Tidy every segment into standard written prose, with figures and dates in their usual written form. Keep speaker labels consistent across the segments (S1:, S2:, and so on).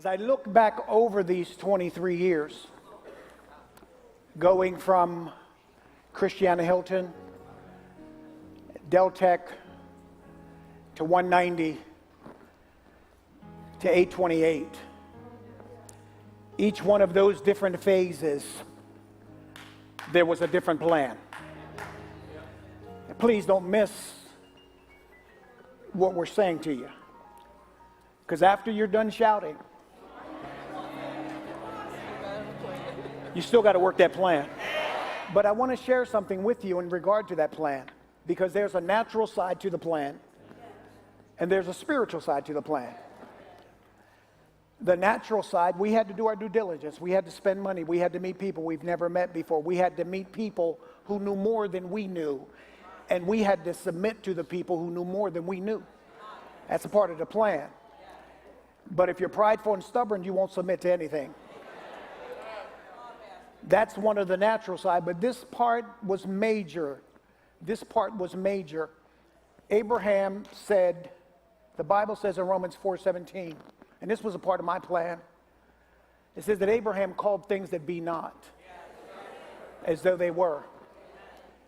S1: As I look back over these 23 years, going from Christiana Hilton, Deltec, to 190, to 828, each one of those different phases, there was a different plan. Please don't miss what we're saying to you, because after you're done shouting, you still got to work that plan. But I want to share something with you in regard to that plan, because there's a natural side to the plan and there's a spiritual side to the plan. The natural side, we had to do our due diligence. We had to spend money. We had to meet people we've never met before. We had to meet people who knew more than we knew. And we had to submit to the people who knew more than we knew. That's a part of the plan. But if you're prideful and stubborn, you won't submit to anything. That's one of the natural side, but this part was major. This part was major. Abraham said, the Bible says in Romans 4:17, and this was a part of my plan. It says that Abraham called things that be not as though they were.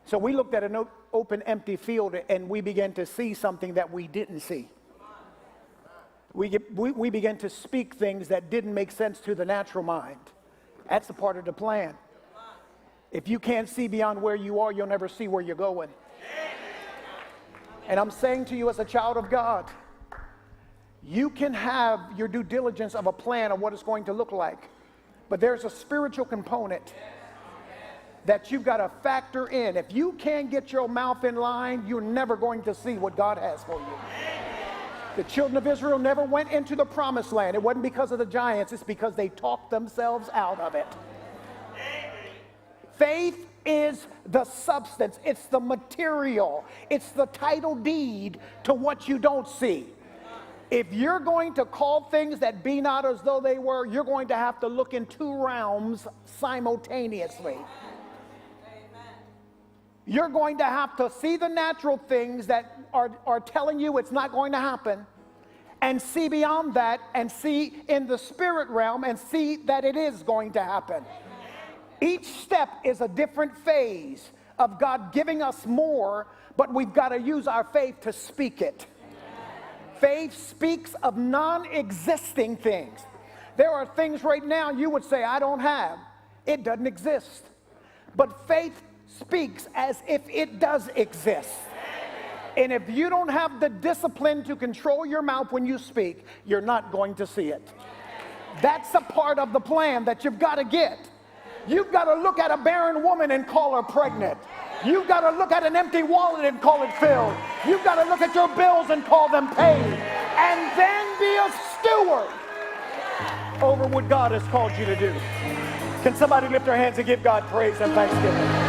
S1: So we looked at an open, empty field and we began to see something that we didn't see. We began to speak things that didn't make sense to the natural mind. That's a part of the plan. If you can't see beyond where you are, you'll never see where you're going. And I'm saying to you as a child of God, you can have your due diligence of a plan of what it's going to look like, but there's a spiritual component that you've got to factor in. If you can't get your mouth in line, you're never going to see what God has for you. The children of Israel never went into the promised land. It wasn't because of the giants. It's because they talked themselves out of it. Faith is the substance. It's the material. It's the title deed to what you don't see. If you're going to call things that be not as though they were, you're going to have to look in two realms simultaneously. You're going to have to see the natural things that are telling you it's not going to happen, and see beyond that, and see in the spirit realm and see that it is going to happen. Each step is a different phase of God giving us more, but we've got to use our faith to speak it. Faith speaks of non-existing things. There are things right now you would say, I don't have. It doesn't exist. But faith speaks as if it does exist. And if you don't have the discipline to control your mouth when you speak, you're not going to see it. That's a part of the plan that you've got to get. You've got to look at a barren woman and call her pregnant. You've got to look at an empty wallet and call it filled. You've got to look at your bills and call them paid. And then be a steward over what God has called you to do. Can somebody lift their hands and give God praise and thanksgiving?